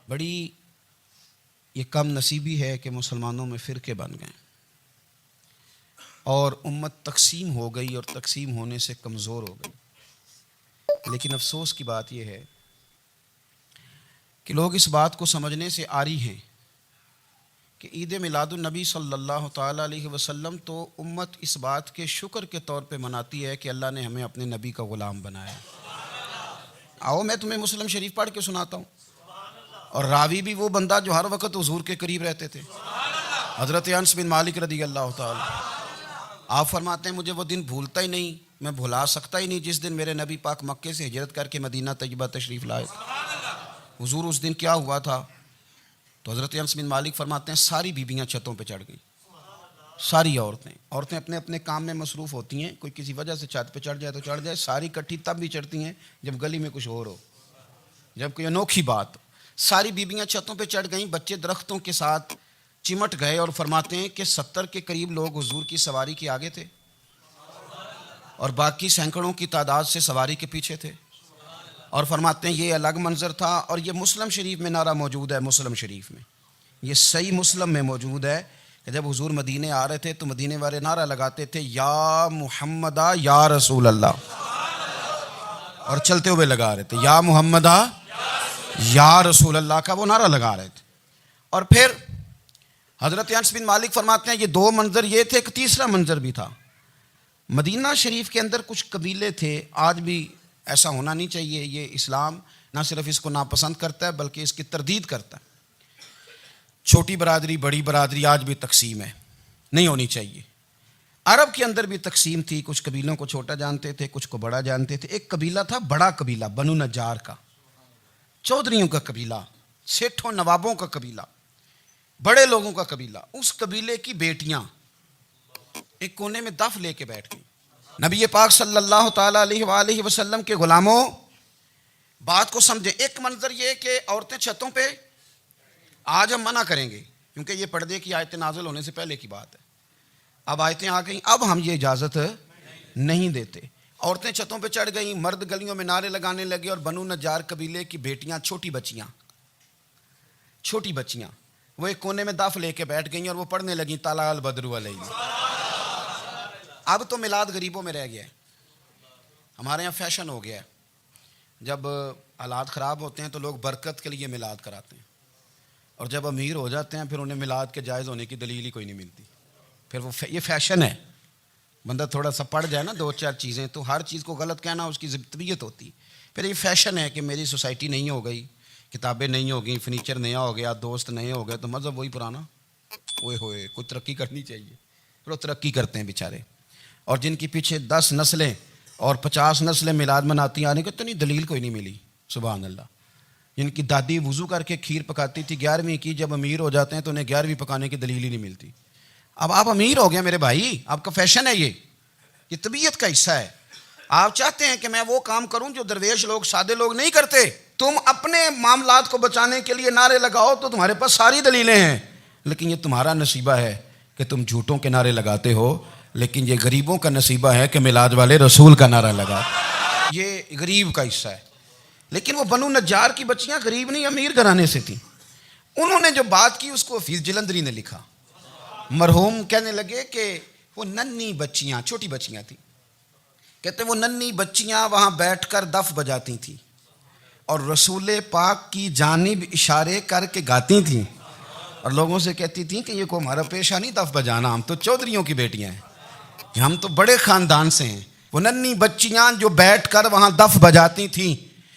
بڑی یہ کم نصیبی ہے کہ مسلمانوں میں فرقے بن گئے اور امت تقسیم ہو گئی اور تقسیم ہونے سے کمزور ہو گئی۔ لیکن افسوس کی بات یہ ہے کہ لوگ اس بات کو سمجھنے سے عاری ہیں کہ عید میلاد النبی صلی اللہ تعالیٰ علیہ وسلم تو امت اس بات کے شکر کے طور پہ مناتی ہے کہ اللہ نے ہمیں اپنے نبی کا غلام بنایا۔ آؤ میں تمہیں مسلم شریف پڑھ کے سناتا ہوں، اور راوی بھی وہ بندہ جو ہر وقت حضور کے قریب رہتے تھے، حضرت انس بن مالک رضی اللہ تعالیٰ۔ آپ فرماتے ہیں مجھے وہ دن بھولتا ہی نہیں، میں بھلا سکتا ہی نہیں جس دن میرے نبی پاک مکے سے ہجرت کر کے مدینہ طیبہ تشریف لائے۔ حضور اس دن کیا ہوا تھا؟ تو حضرت انس بن مالک فرماتے ہیں ساری بیبیاں چھتوں پہ چڑھ گئیں، ساری عورتیں اپنے اپنے کام میں مصروف ہوتی ہیں، کوئی کسی وجہ سے چھت پہ چڑھ جائے تو چڑھ جائے، ساری کٹھی تب بھی چڑھتی ہیں جب گلی میں کچھ اور ہو، جب کوئی انوکھی بات۔ ساری بیبیاں چھتوں پہ چڑھ گئیں، بچے درختوں کے ساتھ چمٹ گئے، اور فرماتے ہیں کہ 70 کے قریب لوگ حضور کی سواری کے آگے تھے اور باقی سینکڑوں کی تعداد سے سواری کے پیچھے تھے، اور فرماتے ہیں یہ الگ منظر تھا۔ اور یہ مسلم شریف میں نعرہ موجود ہے، مسلم شریف میں، یہ صحیح مسلم میں موجود ہے کہ جب حضور مدینے آ رہے تھے تو مدینے والے نعرہ لگاتے تھے یا محمدہ یا رسول اللہ، اور چلتے ہوئے لگا رہے تھے یا محمدہ یا رسول اللہ کا وہ نعرہ لگا رہے تھے۔ اور پھر حضرت انس بن مالک فرماتے ہیں یہ دو منظر یہ تھے، ایک تیسرا منظر بھی تھا۔ مدینہ شریف کے اندر کچھ قبیلے تھے، آج بھی ایسا ہونا نہیں چاہیے، یہ اسلام نہ صرف اس کو ناپسند کرتا ہے بلکہ اس کی تردید کرتا ہے۔ چھوٹی برادری بڑی برادری آج بھی تقسیم ہے، نہیں ہونی چاہیے۔ عرب کے اندر بھی تقسیم تھی، کچھ قبیلوں کو چھوٹا جانتے تھے، کچھ کو بڑا جانتے تھے۔ ایک قبیلہ تھا بڑا قبیلہ، بنو نجار کا، چودھریوں کا قبیلہ، سیٹھوں نوابوں کا قبیلہ، بڑے لوگوں کا قبیلہ۔ اس قبیلے کی بیٹیاں ایک کونے میں دف لے کے بیٹھ گئیں۔ نبی پاک صلی اللہ تعالیٰ علیہ وآلہ وسلم کے غلاموں بات کو سمجھیں۔ ایک منظر یہ کہ عورتیں چھتوں پہ، آج ہم منع کریں گے کیونکہ یہ پردے کی آیتیں نازل ہونے سے پہلے کی بات ہے، اب آیتیں آ گئیں، اب ہم یہ اجازت نہیں دیتے۔ عورتیں چھتوں پہ چڑھ گئیں، مرد گلیوں میں نعرے لگانے لگے، اور بنو نجار قبیلے کی بیٹیاں چھوٹی بچیاں وہ ایک کونے میں دف لے کے بیٹھ گئیں اور وہ پڑھنے لگیں طلع البدر علیہ۔ اب تو میلاد غریبوں میں رہ گیا ہے، ہمارے یہاں فیشن ہو گیا ہے، جب حالات خراب ہوتے ہیں تو لوگ برکت کے لیے میلاد کراتے ہیں، اور جب امیر ہو جاتے ہیں پھر انہیں میلاد کے جائز ہونے کی دلیل ہی کوئی نہیں ملتی، پھر وہ یہ فیشن ہے۔ بندہ تھوڑا سا پڑھ جائے نا دو چار چیزیں تو ہر چیز کو غلط کہنا اس کی طبیعت ہوتی، پھر یہ فیشن ہے کہ میری سوسائٹی نہیں ہو گئی، کتابیں نہیں ہو گئیں، فرنیچر نیا ہو گیا، دوست نئے ہو گئے تو مذہب وہی پرانا۔ اوئے ہوئے کوئی ترقی کرنی چاہیے، پھر وہ ترقی کرتے ہیں بیچارے، اور جن کی پیچھے 10 نسلیں اور 50 نسلیں میلاد مناتی آنے کو اتنی دلیل کوئی نہیں ملی، سبحان اللہ۔ جن کی دادی وضو کر کے کھیر پکاتی تھی 11ویں کی، جب امیر ہو جاتے ہیں تو انہیں 11ویں پکانے کی دلیل ہی نہیں ملتی۔ اب آپ امیر ہو گئے میرے بھائی، آپ کا فیشن ہے، یہ طبیعت کا حصہ ہے۔ آپ چاہتے ہیں کہ میں وہ کام کروں جو درویش لوگ سادے لوگ نہیں کرتے، تم اپنے معاملات کو بچانے کے لیے نعرے لگاؤ تو تمہارے پاس ساری دلیلیں ہیں، لیکن یہ تمہارا نصیبہ ہے کہ تم جھوٹوں کے نعرے لگاتے ہو، لیکن یہ غریبوں کا نصیبہ ہے کہ میلاد والے رسول کا نعرہ لگا، یہ غریب کا حصہ ہے۔ لیکن وہ بنو نجار کی بچیاں غریب نہیں امیر گھرانے سے تھیں، انہوں نے جو بات کی اس کو حفیظ جلندری نے لکھا۔ مرحوم کہنے لگے کہ وہ ننھی بچیاں، چھوٹی بچیاں تھیں، کہتے وہ ننھی بچیاں وہاں بیٹھ کر دف بجاتی تھیں اور رسول پاک کی جانب اشارے کر کے گاتی تھیں، اور لوگوں سے کہتی تھیں کہ یہ کوئی ہمارا پیشہ نہیں دف بجانا، ہم تو چودھریوں کی بیٹیاں ہیں، ہم تو بڑے خاندان سے ہیں۔ وہ ننھی بچیاں جو بیٹھ کر وہاں دف بجاتی تھیں،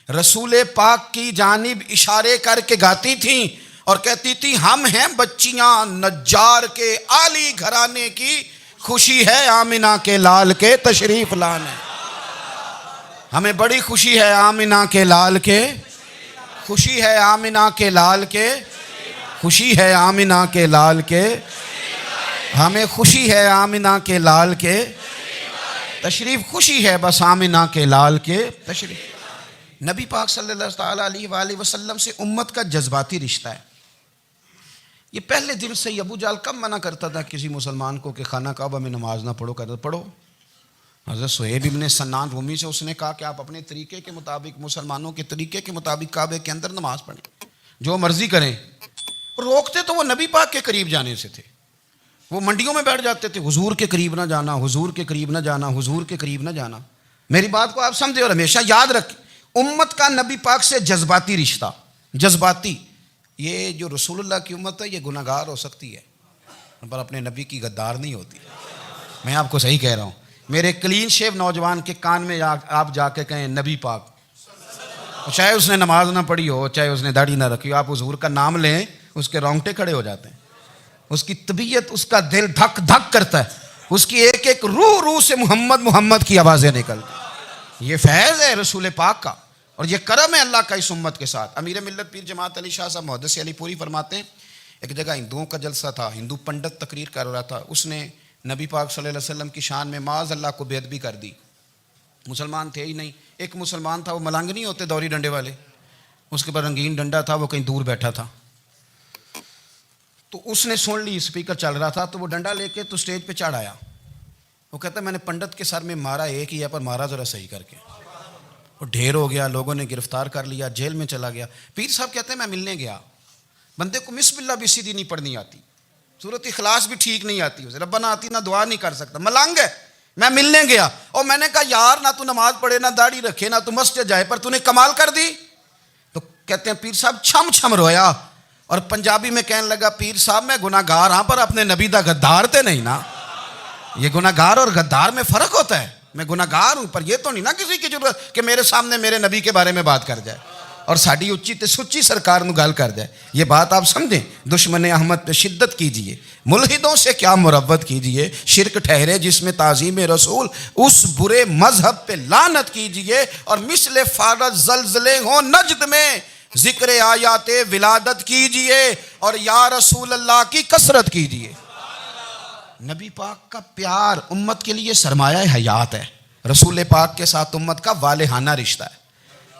رسول پاک کی جانب اشارے کر کے گاتی تھیں اور کہتی تھی ہم ہیں بچیاں نجار کے عالی گھرانے کی، خوشی ہے آمنہ کے لال کے تشریف لانے، ہمیں بڑی خوشی ہے آمنہ کے لال کے، خوشی ہے آمنہ کے لال کے، خوشی ہے آمنہ کے لال کے، ہمیں خوشی ہے آمنہ کے لال کے تشریف، خوشی ہے بس آمنہ کے لال کے تشریف۔ نبی پاک صلی اللہ تعالیٰ علیہ وآلہ وسلم سے امت کا جذباتی رشتہ ہے۔ یہ پہلے دن سے ابو جہل کب منع کرتا تھا کسی مسلمان کو کہ خانہ کعبہ میں نماز نہ پڑھو، کہتا پڑھو۔ حضرت صہیب ابن سنان رومی سے اس نے کہا کہ آپ اپنے طریقے کے مطابق، مسلمانوں کے طریقے کے مطابق کعبے کے اندر نماز پڑھیں۔ جو مرضی کریں. روکتے تو وہ نبی پاک کے قریب جانے سے تھے. وہ منڈیوں میں بیٹھ جاتے تھے, حضور کے قریب نہ جانا, حضور کے قریب نہ جانا, حضور کے قریب نہ جانا. میری بات کو آپ سمجھے اور ہمیشہ یاد رکھیں, امت کا نبی پاک سے جذباتی رشتہ, جذباتی. یہ جو رسول اللہ کی امت ہے یہ گناہ گار ہو سکتی ہے پر اپنے نبی کی غدار نہیں ہوتی. میں آپ کو صحیح کہہ رہا ہوں. میرے کلین شیو نوجوان کے کان میں آپ جا کے کہیں نبی پاک, چاہے اس نے نماز نہ پڑھی ہو, چاہے اس نے داڑھی نہ رکھی ہو, آپ حضور کا نام لیں, اس کے رونگٹے کھڑے ہو جاتے ہیں. اس کی طبیعت, اس کا دل دھک دھک کرتا ہے. اس کی ایک ایک روح سے محمد محمد کی آوازیں نکلتی. یہ فیض ہے رسول پاک کا اور یہ کرم ہے اللہ کا اس امت کے ساتھ. امیر ملت پیر جماعت علی شاہ صاحب محدث علی پوری فرماتے ہیں, ایک جگہ ہندوؤں کا جلسہ تھا, ہندو پنڈت تقریر کر رہا تھا. اس نے نبی پاک صلی اللہ علیہ وسلم کی شان میں معاذ اللہ کو بے ادبی کر دی. مسلمان تھے ہی نہیں. ایک مسلمان تھا, وہ ملنگ نہیں ہوتے دوری ڈنڈے والے, اس کے پر رنگین ڈنڈا تھا, وہ کہیں دور بیٹھا تھا. تو اس نے سن لی, اسپیکر چل رہا تھا, تو وہ ڈنڈا لے کے تو اسٹیج پہ چڑھ آیا. وہ کہتا ہے میں نے پنڈت کے سر میں مارا ایک ہی ہے, پر مارا ذرا صحیح کر کے. وہ ڈھیر ہو گیا, لوگوں نے گرفتار کر لیا, جیل میں چلا گیا. پیر صاحب کہتے ہیں میں ملنے گیا, بندے کو بسم اللہ بھی سیدھی نہیں پڑھنی آتی, سورۃ اخلاص بھی ٹھیک نہیں آتی, اسے ربنا آتی نہ دعا نہیں کر سکتا, ملنگ ہے. میں ملنے گیا اور میں نے کہا یار نہ تو نماز پڑھے, نہ داڑھی رکھے, نہ تو مسجد جائے, پر تو نے کمال کر دی. تو کہتے ہیں پیر صاحب چھم چھم رویا اور پنجابی میں کہنے لگا پیر صاحب میں گناہ گار ہاں پر اپنے نبی دا غدار تے نہیں نا. یہ گناہ گار اور غدار میں فرق ہوتا ہے. میں گناہ گار ہوں پر یہ تو نہیں نا کسی کی ضرورت کہ میرے سامنے میرے نبی کے بارے میں بات کر جائے اور ساڑی اچھی تے سچی سرکار نو گال کر جائے. یہ بات آپ سمجھیں. دشمن احمد پہ شدت کیجئے, ملحدوں سے کیا مروت کیجئے, شرک ٹھہرے جس میں تعظیم رسول, اس برے مذہب پہ لعنت کیجئے, اور مثل فارض زلزلے ہوں نجد میں ذکر آیات ولادت کیجئے, اور یا رسول اللہ کی کثرت کیجئے. نبی پاک کا پیار امت کے لیے سرمایہ حیات ہے. رسول پاک کے ساتھ امت کا والہانہ رشتہ ہے.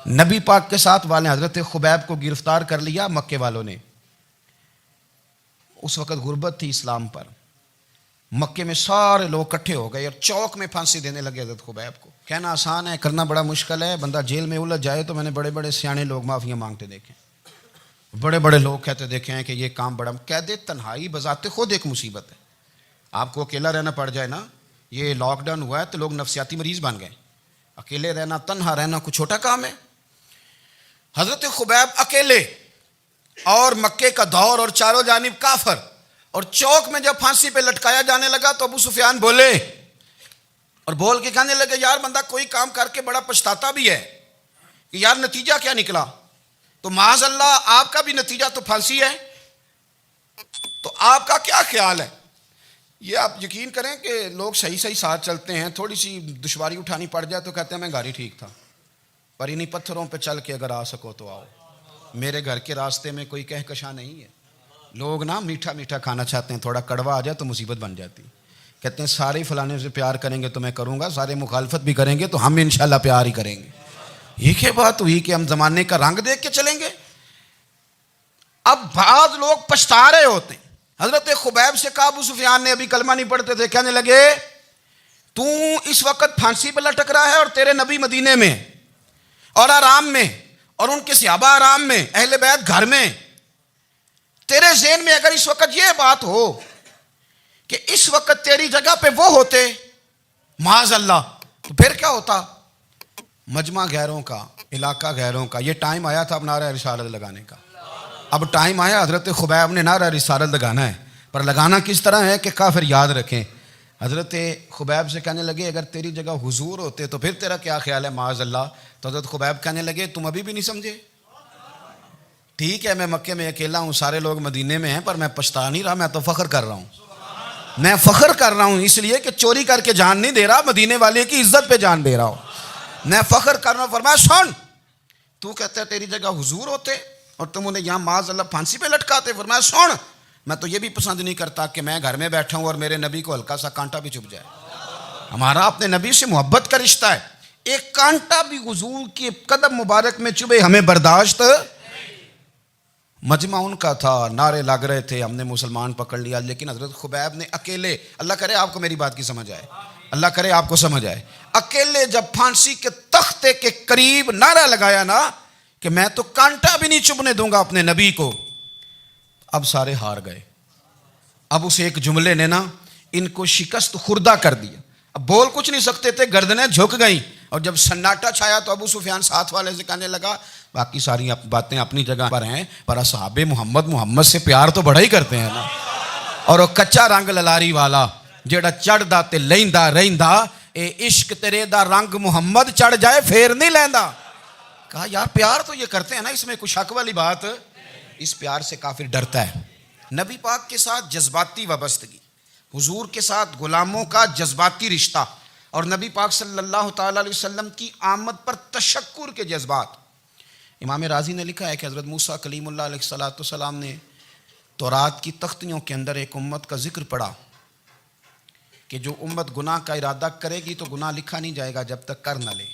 نبی پاک کے ساتھ والے حضرت خبیب کو گرفتار کر لیا مکے والوں نے. اس وقت غربت تھی اسلام پر. مکے میں سارے لوگ اکٹھے ہو گئے اور چوک میں پھانسی دینے لگے حضرت خبیب کو. کہنا آسان ہے, کرنا بڑا مشکل ہے. بندہ جیل میں الجھ جائے تو میں نے بڑے بڑے سیانے لوگ معافیاں مانگتے دیکھے, بڑے بڑے لوگ کہتے دیکھے ہیں کہ یہ کام بڑا. قید تنہائی بذات خود ایک مصیبت ہے. آپ کو اکیلا رہنا پڑ جائے نا, یہ لاک ڈاؤن ہوا ہے تو لوگ نفسیاتی مریض بن گئے. اکیلے رہنا, تنہا رہنا کوئی چھوٹا کام ہے. حضرت خبیب اکیلے اور مکے کا دور اور چاروں جانب کافر, اور چوک میں جب پھانسی پہ لٹکایا جانے لگا تو ابو سفیان بولے اور بول کے کہنے لگے یار بندہ کوئی کام کر کے بڑا پچھتاتا بھی ہے کہ یار نتیجہ کیا نکلا. تو معاذ اللہ آپ کا بھی نتیجہ تو پھانسی ہے, تو آپ کا کیا خیال ہے؟ یہ آپ یقین کریں کہ لوگ صحیح ساتھ چلتے ہیں, تھوڑی سی دشواری اٹھانی پڑ جائے تو کہتے ہیں میں گاڑی ٹھیک تھا, پر انہیں پتھروں پہ چل کے اگر آ سکو تو آؤ. میرے گھر کے راستے میں کوئی کہکشاں نہیں ہے. لوگ نا میٹھا میٹھا کھانا چاہتے ہیں, تھوڑا کڑوا آ جائے تو مصیبت بن جاتی. کہتے ہیں سارے فلانے سے پیار کریں گے تو میں کروں گا, سارے مخالفت بھی کریں گے تو ہم انشاءاللہ پیار ہی کریں گے. یہ کیا بات ہوئی کہ ہم زمانے کا رنگ دیکھ کے چلیں گے؟ اب بعض لوگ پچھتا رہے ہوتے ہیں. حضرت خبیب سے کہا, ابو سفیان نے ابھی کلمہ نہیں پڑھتے تھے, کہنے لگے تو اس وقت پھانسی پہ لٹک رہا ہے اور تیرے نبی مدینے میں اور آرام میں, اور ان کے صحابہ آرام میں, اہل بیت گھر میں. تیرے ذہن میں اگر اس وقت یہ بات ہو کہ اس وقت تیری جگہ پہ وہ ہوتے معاذ اللہ, تو پھر کیا ہوتا؟ مجمع غیروں کا, علاقہ غیروں کا. یہ ٹائم آیا تھا اب نعرہ رسالت لگانے کا. اب ٹائم آیا حضرت خبیب نے نعرہ رسالت لگانا ہے, پر لگانا کس طرح ہے کہ کافر یاد رکھیں. حضرت خبیب سے کہنے لگے اگر تیری جگہ حضور ہوتے تو پھر تیرا کیا خیال ہے معاذ اللہ. تو حضرت خبیب کہنے لگے تم ابھی بھی نہیں سمجھے. ٹھیک ہے میں مکے میں اکیلا ہوں, سارے لوگ مدینے میں ہیں, پر میں پچھتا نہیں رہا, میں تو فخر کر رہا ہوں. میں فخر کر رہا ہوں اس لیے کہ چوری کر کے جان نہیں دے رہا, مدینے والے کی عزت پہ جان دے رہا ہوں. میں فخر کر رہا ہوں. فرمایا سن, تو کہتا ہے تیری جگہ حضور ہوتے اور تم انہیں یہاں معاذ اللہ پھانسی پہ لٹکاتے. فرمایا سن, میں تو یہ بھی پسند نہیں کرتا کہ میں گھر میں بیٹھا ہوں اور میرے نبی کو ہلکا سا کانٹا بھی چبھ جائے. ہمارا اپنے نبی سے محبت کا رشتہ ہے. ایک کانٹا بھی حضور کے قدم مبارک میں چبھے ہمیں برداشت. مجمع ان کا تھا, نعرے لگ رہے تھے, ہم نے مسلمان پکڑ لیا, لیکن حضرت خبیب نے اکیلے, اللہ کرے آپ کو میری بات کی سمجھ آئے, اللہ کرے آپ کو سمجھ آئے, اکیلے جب پھانسی کے تختے کے قریب نعرہ لگایا نا, کہ میں تو کانٹا بھی نہیں چبھنے دوں گا اپنے نبی کو. اب سارے ہار گئے. اب اس ایک جملے نے نا ان کو شکست خوردہ کر دیا. اب بول کچھ نہیں سکتے تھے, گردنیں جھک گئیں. اور جب سناٹا چھایا تو ابو سفیان ساتھ والے سے کہنے لگا باقی ساری باتیں اپنی جگہ پر ہیں, پر اصحاب محمد سے پیار تو بڑا ہی کرتے ہیں نا. اور وہ کچا رنگ للاری والا جیڑا چڑھدا تے لیندا رہندا, اے عشق تیرے دا رنگ محمد چڑھ جائے پھر نہیں لیندا. کہا یار پیار تو یہ کرتے ہیں نا, اس میں کوئی شک والی بات. اس پیار سے کافر ڈرتا ہے. نبی پاک کے ساتھ جذباتی وابستگی, حضور کے ساتھ غلاموں کا جذباتی رشتہ, اور نبی پاک صلی اللہ تعالی علیہ وسلم کی آمد پر تشکر کے جذبات. امام رازی نے لکھا ہے کہ حضرت موسیٰ کلیم اللہ علیہ السلام نے تورات کی تختیوں کے اندر ایک امت کا ذکر پڑھا کہ جو امت گناہ کا ارادہ کرے گی تو گناہ لکھا نہیں جائے گا جب تک کر نہ لے,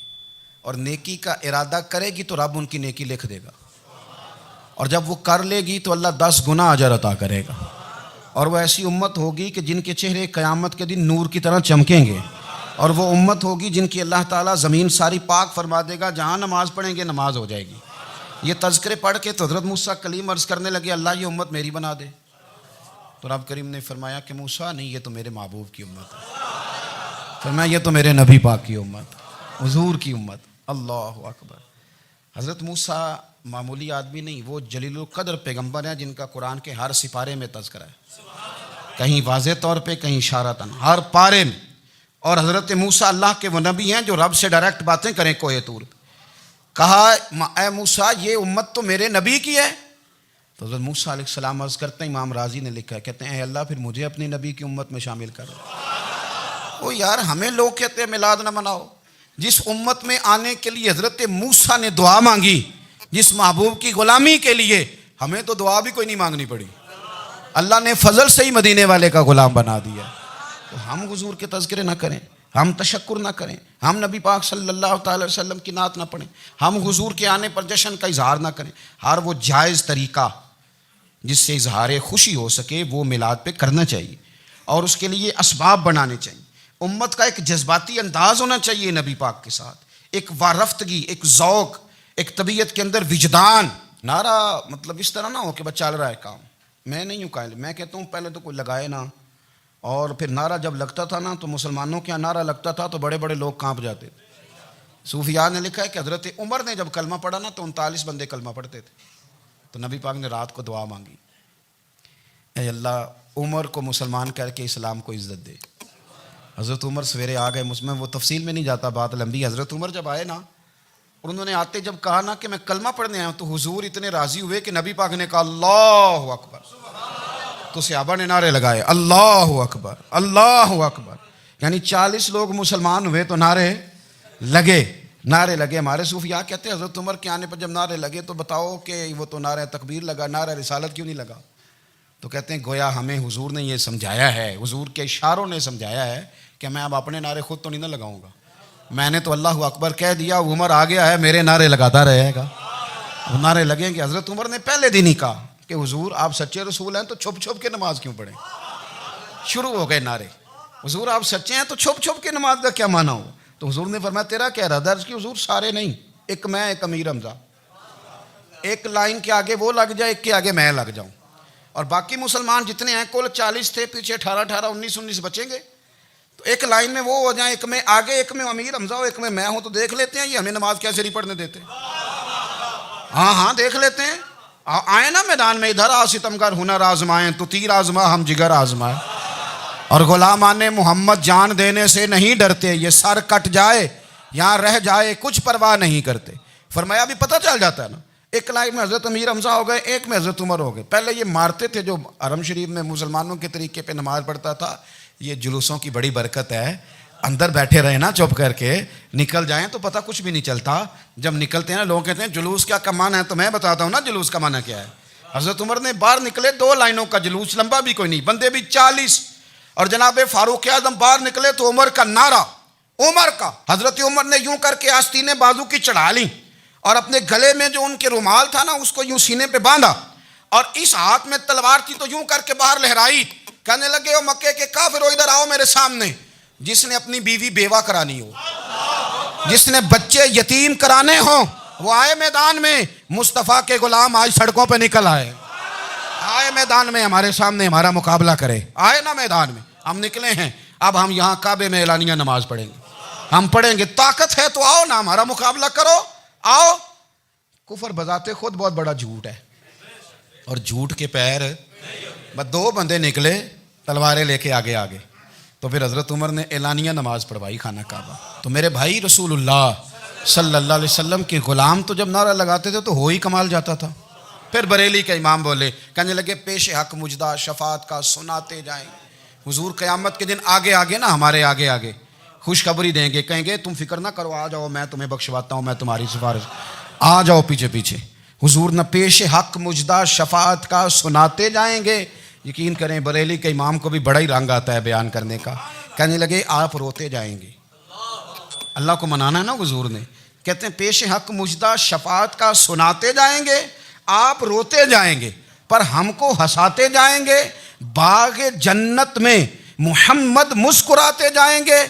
اور نیکی کا ارادہ کرے گی تو رب ان کی نیکی لکھ دے گا, اور جب وہ کر لے گی تو اللہ 10 گنا اجر عطا کرے گا. اور وہ ایسی امت ہوگی کہ جن کے چہرے قیامت کے دن نور کی طرح چمکیں گے, اور وہ امت ہوگی جن کی اللہ تعالیٰ زمین ساری پاک فرما دے گا, جہاں نماز پڑھیں گے نماز ہو جائے گی. یہ تذکرے پڑھ کے تو حضرت موسیٰ کلیم عرض کرنے لگے اللہ یہ امت میری بنا دے. تو رب کریم نے فرمایا کہ موسیٰ نہیں, یہ تو میرے محبوب کی امت ہے. فرمایا یہ تو میرے نبی پاک کی امت, حضور کی امت. اللہ اکبر. حضرت موسیٰ معمولی آدمی نہیں, وہ جلیل القدر پیغمبر ہیں جن کا قرآن کے ہر سپارے میں تذکرہ ہے, کہیں واضح طور پہ کہیں اشارتاً, ہر پارے میں. اور حضرت موسیٰ اللہ کے وہ نبی ہیں جو رب سے ڈائریکٹ باتیں کریں کوہ طور. کہا اے موسیٰ یہ امت تو میرے نبی کی ہے. تو حضرت موسیٰ علیہ السلام عرض کرتے ہیں, امام رازی نے لکھا ہے, کہتے ہیں اے اللہ پھر مجھے اپنی نبی کی امت میں شامل کر. او یار ہمیں لوگ کہتے ہیں میلاد نہ مناؤ. جس امت میں آنے کے لیے حضرت موسیٰ نے دعا مانگی, جس محبوب کی غلامی کے لیے, ہمیں تو دعا بھی کوئی نہیں مانگنی پڑی, اللہ نے فضل سے ہی مدینے والے کا غلام بنا دیا. تو ہم حضور کے تذکرے نہ کریں, ہم تشکر نہ کریں, ہم نبی پاک صلی اللہ تعالی وسلم کی نعت نہ پڑھیں, ہم حضور کے آنے پر جشن کا اظہار نہ کریں. ہر وہ جائز طریقہ جس سے اظہار خوشی ہو سکے وہ میلاد پہ کرنا چاہیے, اور اس کے لیے اسباب بنانے چاہیے. امت کا ایک جذباتی انداز ہونا چاہیے نبی پاک کے ساتھ, ایک وارفتگی, ایک ذوق, ایک طبیعت کے اندر وجدان. نعرہ مطلب اس طرح نہ ہو کہ بس چل رہا ہے کام. میں نہیں ہوں قائل, میں کہتا ہوں پہلے تو کوئی لگائے نا, اور پھر نعرہ جب لگتا تھا نا تو مسلمانوں کے یہاں نعرہ لگتا تھا تو بڑے بڑے لوگ کانپ جاتے تھے. صوفیاء نے لکھا ہے کہ حضرت عمر نے جب کلمہ پڑھا نا تو 39 بندے کلمہ پڑھتے تھے. تو نبی پاک نے رات کو دعا مانگی, اے اللہ عمر کو مسلمان کر کے اسلام کو عزت دے. حضرت عمر سویرے آ گئے, میں وہ تفصیل میں نہیں جاتا, بات لمبی. حضرت عمر جب آئے نا, اور انہوں نے آتے جب کہا نا کہ میں کلمہ پڑھنے آیا ہوں, تو حضور اتنے راضی ہوئے کہ نبی پاک نے کہا اللہ اکبر. تو صحابہ نے نعرے لگائے اللہ اکبر اللہ اکبر, یعنی 40 لوگ مسلمان ہوئے تو نعرے لگے. ہمارے صوفیاء کہتے ہیں حضرت عمر کے آنے پر جب نعرے لگے تو بتاؤ کہ وہ تو نعرہ تکبیر لگا, نعرہ رسالت کیوں نہیں لگا؟ تو کہتے ہیں گویا ہمیں حضور نے یہ سمجھایا ہے, حضور کے اشاروں نے سمجھایا ہے کہ میں اب اپنے نعرے خود تو نہیں نہ لگاؤں گا, میں نے تو اللہ اکبر کہہ دیا, عمر آ گیا ہے میرے نعرے لگاتا رہے گا. وہ نعرے لگیں گے. حضرت عمر نے پہلے دن ہی کہا کہ حضور آپ سچے رسول ہیں تو چھپ چھپ کے نماز کیوں پڑھیں. شروع ہو گئے نعرے, حضور آپ سچے ہیں تو چھپ چھپ کے نماز کا کیا معنی ہو. تو حضور نے فرمایا تیرا کہہ رہا درج کہ حضور سارے نہیں, ایک میں ایک امیر حمزہ, ایک لائن کے آگے وہ لگ جائے, ایک کے آگے میں لگ جاؤں, اور باقی مسلمان جتنے ہیں کل 40 تھے, پیچھے 18 19 بچیں گے, تو ایک لائن میں وہ ہو جائیں, ایک میں آگے ایک میں امیر حمزہ ہو, ایک میں ہوں, تو دیکھ لیتے ہیں یہ ہمیں نماز کیسے نہیں پڑھنے دیتے. ہاں دیکھ لیتے ہیں, آئے نا میدان میں, ادھر آ ستمگر ہنر آزمائیں, تو تیر آزما ہم جگر آزمائیں. اور غلامان محمد جان دینے سے نہیں ڈرتے, یہ سر کٹ جائے یہاں رہ جائے کچھ پرواہ نہیں کرتے. فرمایا ابھی پتہ چل جاتا ہے نا, ایک لائن میں حضرت امیر حمزہ ہو گئے, ایک میں حضرت عمر ہو گئے. پہلے یہ مارتے تھے, جو حرم شریف میں مسلمانوں کے طریقے پہ نماز پڑھتا تھا. یہ جلوسوں کی بڑی برکت ہے, اندر بیٹھے رہے نا چپ کر کے, نکل جائیں تو پتہ کچھ بھی نہیں چلتا. جب نکلتے ہیں نا لوگ کہتے ہیں جلوس کیا معنی ہے, تو میں بتاتا ہوں نا جلوس کا معنی کیا ہے. حضرت عمر نے باہر نکلے, 2 لائنوں کا جلوس, لمبا بھی کوئی نہیں, بندے بھی 40. اور جناب فاروق اعظم باہر نکلے تو عمر کا نعرہ, عمر کا. حضرت عمر نے یوں کر کے آستینیں بازو کی چڑھا لیں, اور اپنے گلے میں جو ان کے رومال تھا نا اس کو یوں سینے پہ باندھا, اور اس ہاتھ میں تلوار تھی تو یوں کر کے باہر لہرائی. کہنے لگے او مکے کے کافرو ادھر آؤ میرے سامنے. جس نے اپنی بیوی بیوہ کرانی ہو, جس نے بچے یتیم کرانے ہوں, وہ آئے میدان میں، مصطفیٰ کے غلام آج سڑکوں پہ نکل آئے میدان میں ہمارے سامنے ہمارا مقابلہ کرے، آئے نا میدان میں، ہم نکلے ہیں، اب ہم یہاں کعبے میں اعلانیہ نماز پڑھیں گے، ہم پڑھیں گے، طاقت ہے تو آؤ نا ہمارا مقابلہ کرو، آؤ۔ کفر بذات خود بہت بڑا جھوٹ ہے، اور جھوٹ کے پیر بس دو بندے نکلے تلواریں لے کے آگے آگے، تو پھر حضرت عمر نے اعلانیہ نماز پڑھوائی خانہ کعبہ۔ تو میرے بھائی رسول اللہ صلی اللہ علیہ وسلم کے غلام تو جب نعرہ لگاتے تھے تو ہو ہی کمال جاتا تھا۔ پھر بریلی کے امام بولے، کہنے لگے پیش حق مجدہ شفاعت کا سناتے جائیں۔ حضور قیامت کے دن آگے آگے نا ہمارے آگے آگے خوشخبری دیں گے، کہیں گے تم فکر نہ کرو، آ جاؤ میں تمہیں بخشواتا ہوں، میں تمہاری سفارش، آ جاؤ پیچھے پیچھے۔ حضور نہ پیش حق مجدہ شفاعت کا سناتے جائیں گے۔ یقین کریں بریلی کے امام کو بھی بڑا ہی رنگ آتا ہے بیان کرنے کا، کہنے لگے آپ روتے جائیں گے۔ اللہ کو منانا ہے نا حضور نے، کہتے ہیں پیش حق مجدہ شفاعت کا سناتے جائیں گے، آپ روتے جائیں گے، پر ہم کو ہنساتے جائیں گے۔ باغ جنت میں محمد مسکراتے جائیں گے،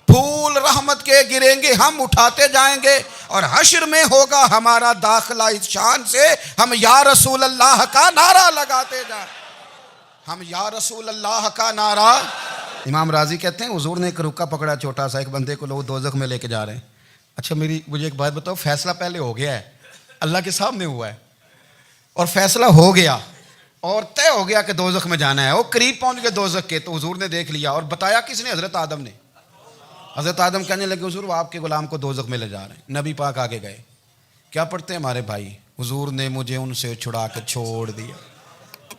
پھول رحمت کے گریں گے، ہم اٹھاتے جائیں گے، اور حشر میں ہوگا ہمارا داخلہ اس شان سے ہم یا رسول اللہ کا نعرہ لگاتے جائیں، ہم یا رسول اللہ کا نعرہ۔ امام راضی کہتے ہیں حضور نے ایک رکا پکڑا چھوٹا سا، ایک بندے کو لوگ دوزخ میں لے کے جا رہے ہیں۔ اچھا مجھے ایک بات بتاؤ، فیصلہ پہلے ہو گیا ہے، اللہ کے سامنے ہوا ہے، اور فیصلہ ہو گیا اور طے ہو گیا کہ دوزخ میں جانا ہے، وہ قریب پہنچ گئے دوزخ کے، تو حضور نے دیکھ لیا، اور بتایا کس نے؟ حضرت آدم نے۔ حضرت آدم کہنے لگے حضور وہ آپ کے غلام کو دوزخ میں لے جا رہے ہیں۔ نبی پاک آگے گئے، کیا پڑھتے ہیں ہمارے بھائی؟ حضور نے مجھے ان سے چھڑا کے چھوڑ دیا۔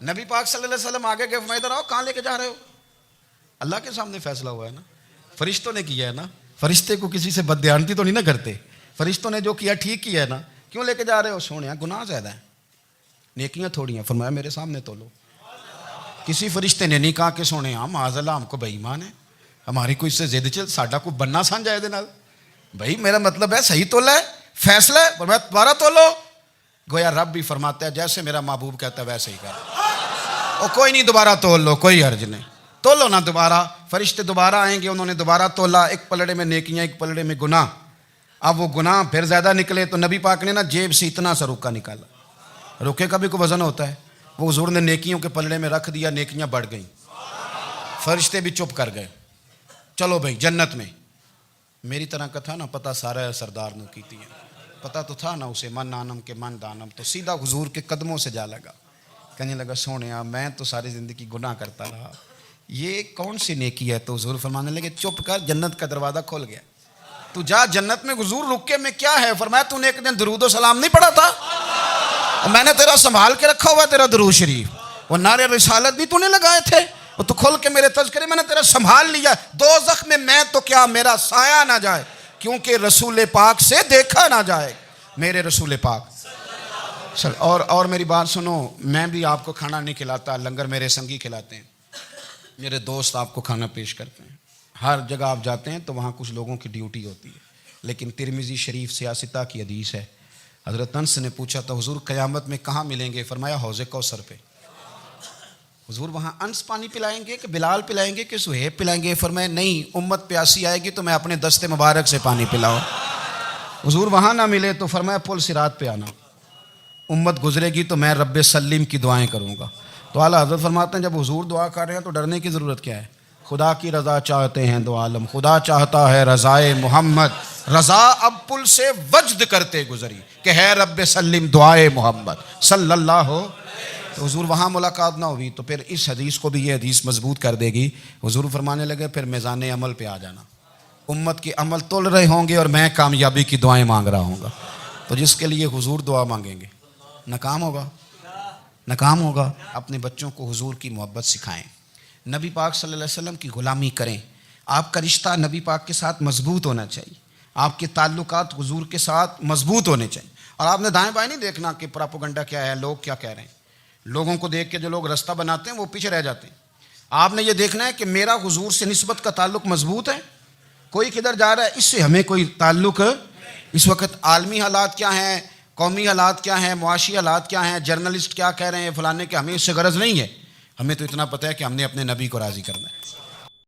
نبی پاک صلی اللہ علیہ وسلم آگے گئے، فرمایا ادھر آؤ، کہاں لے کے جا رہے ہو؟ اللہ کے سامنے فیصلہ ہوا ہے نا، فرشتوں نے کیا ہے نا، فرشتے کو کسی سے بددیانتی تو نہیں نہ کرتے، فرشتوں نے جو کیا ٹھیک کیا ہے نا، کیوں لے کے جا رہے ہو؟ سونے گناہ زیادہ ہیں، نیکیاں تھوڑی ہیں، فرمایا میرے سامنے تو لو۔ کسی فرشتے نے نہیں کہا کہ سونے معاذ اللہ ہم کو بے ایمان ہے، ہماری کوئی اس سے زد چل ساڈا کوئی بننا سانجا ہے نال، بھائی میرا مطلب ہے صحیح تولا ہے، فیصلہ ہے، فرمایا دوبارہ تو لو۔ گویا رب بھی فرماتا ہے جیسے میرا محبوب کہتا ہے ویسے ہی کر، کوئی نہیں دوبارہ تول لو، کوئی حرج نہیں، تولو نا دوبارہ۔ فرشتے دوبارہ آئیں گے، انہوں نے دوبارہ تولا، ایک پلڑے میں نیکیاں ایک پلڑے میں گناہ۔ اب وہ گناہ پھر زیادہ نکلے تو نبی پاک نے نا جیب سے اتنا سا رکا نکالا، رکے کا بھی کوئی وزن ہوتا ہے، وہ حضور نے نیکیوں کے پلڑے میں رکھ دیا، نیکیاں بڑھ گئیں، فرشتے بھی چپ کر گئے، چلو بھائی جنت میں۔ میری طرح کا تھا نا پتہ سارا ہے سردار نے کیتی ہے، پتہ تو تھا نا اسے من آنم کے من دانم، تو سیدھا حضور کے قدموں سے جا لگا، کہنے لگا سونیا میں تو ساری زندگی گناہ کرتا رہا، یہ کون سی نیکی ہے؟ تو حضور فرمانے لگے چپ کر، جنت کا دروازہ کھول گیا، تو جا جنت میں۔ حضور رکے میں کیا ہے؟ فرمایا تو نے ایک دن درود و سلام نہیں پڑھا تھا، میں نے تیرا سنبھال کے رکھا ہوا تیرا درود شریف، وہ نعرے رسالت بھی تو نے لگائے تھے، وہ تو کھول کے میرے تذکرے میں نے تیرا سنبھال لیا، دوزخ میں تو کیا میرا سایہ نہ جائے، کیونکہ رسول پاک سے دیکھا نہ جائے، میرے رسول پاک۔ اور میری بات سنو، میں بھی آپ کو کھانا نہیں کھلاتا، لنگر میرے سنگی کھلاتے ہیں، میرے دوست آپ کو کھانا پیش کرتے ہیں، ہر جگہ آپ جاتے ہیں تو وہاں کچھ لوگوں کی ڈیوٹی ہوتی ہے، لیکن ترمذی شریف سیاستہ کی حدیث ہے، حضرت انس نے پوچھا تھا حضور قیامت میں کہاں ملیں گے؟ فرمایا حوض کوثر پہ۔ حضور وہاں انس پانی پلائیں گے کہ بلال پلائیں گے کہ سہیب پلائیں گے؟ فرمایا نہیں، امت پیاسی آئے گی تو میں اپنے دستے مبارک سے پانی پلاؤں۔ حضور وہاں نہ ملے تو فرمایا پل صراط پہ آنا، امت گزرے گی تو میں رب سلیم کی دعائیں کروں گا۔ تو اعلیٰ حضرت فرماتے ہیں جب حضور دعا کر رہے ہیں تو ڈرنے کی ضرورت کیا ہے؟ خدا کی رضا چاہتے ہیں دو عالم، خدا چاہتا ہے رضائے محمد، رضا اب پل سے وجد کرتے گزری کہ ہے رب سلیم دعائے محمد صلی اللہ ہو۔ تو حضور وہاں ملاقات نہ ہوئی تو پھر اس حدیث کو بھی یہ حدیث مضبوط کر دے گی۔ حضور فرمانے لگے پھر میزان عمل پہ آ جانا، امت کے عمل تول رہے ہوں گے اور میں کامیابی کی دعائیں مانگ رہا ہوں گا، تو جس کے لیے حضور دعا مانگیں گے ناکام ہوگا، ناکام ہوگا۔ اپنے بچوں کو حضور کی محبت سکھائیں، نبی پاک صلی اللہ علیہ وسلم کی غلامی کریں، آپ کا رشتہ نبی پاک کے ساتھ مضبوط ہونا چاہیے، آپ کے تعلقات حضور کے ساتھ مضبوط ہونے چاہیے، اور آپ نے دائیں بائیں نہیں دیکھنا کہ پراپوگنڈا کیا ہے، لوگ کیا کہہ رہے ہیں، لوگوں کو دیکھ کے جو لوگ رستہ بناتے ہیں وہ پیچھے رہ جاتے ہیں۔ آپ نے یہ دیکھنا ہے کہ میرا حضور سے نسبت کا تعلق مضبوط ہے، کوئی کدھر جا رہا ہے اس سے ہمیں کوئی تعلق۔ اس وقت عالمی حالات کیا ہیں، قومی حالات کیا ہیں، معاشی حالات کیا ہیں، جرنلسٹ کیا کہہ رہے ہیں فلانے کے، ہمیں اس سے غرض نہیں ہے، ہمیں تو اتنا پتہ ہے کہ ہم نے اپنے نبی کو راضی کرنا ہے۔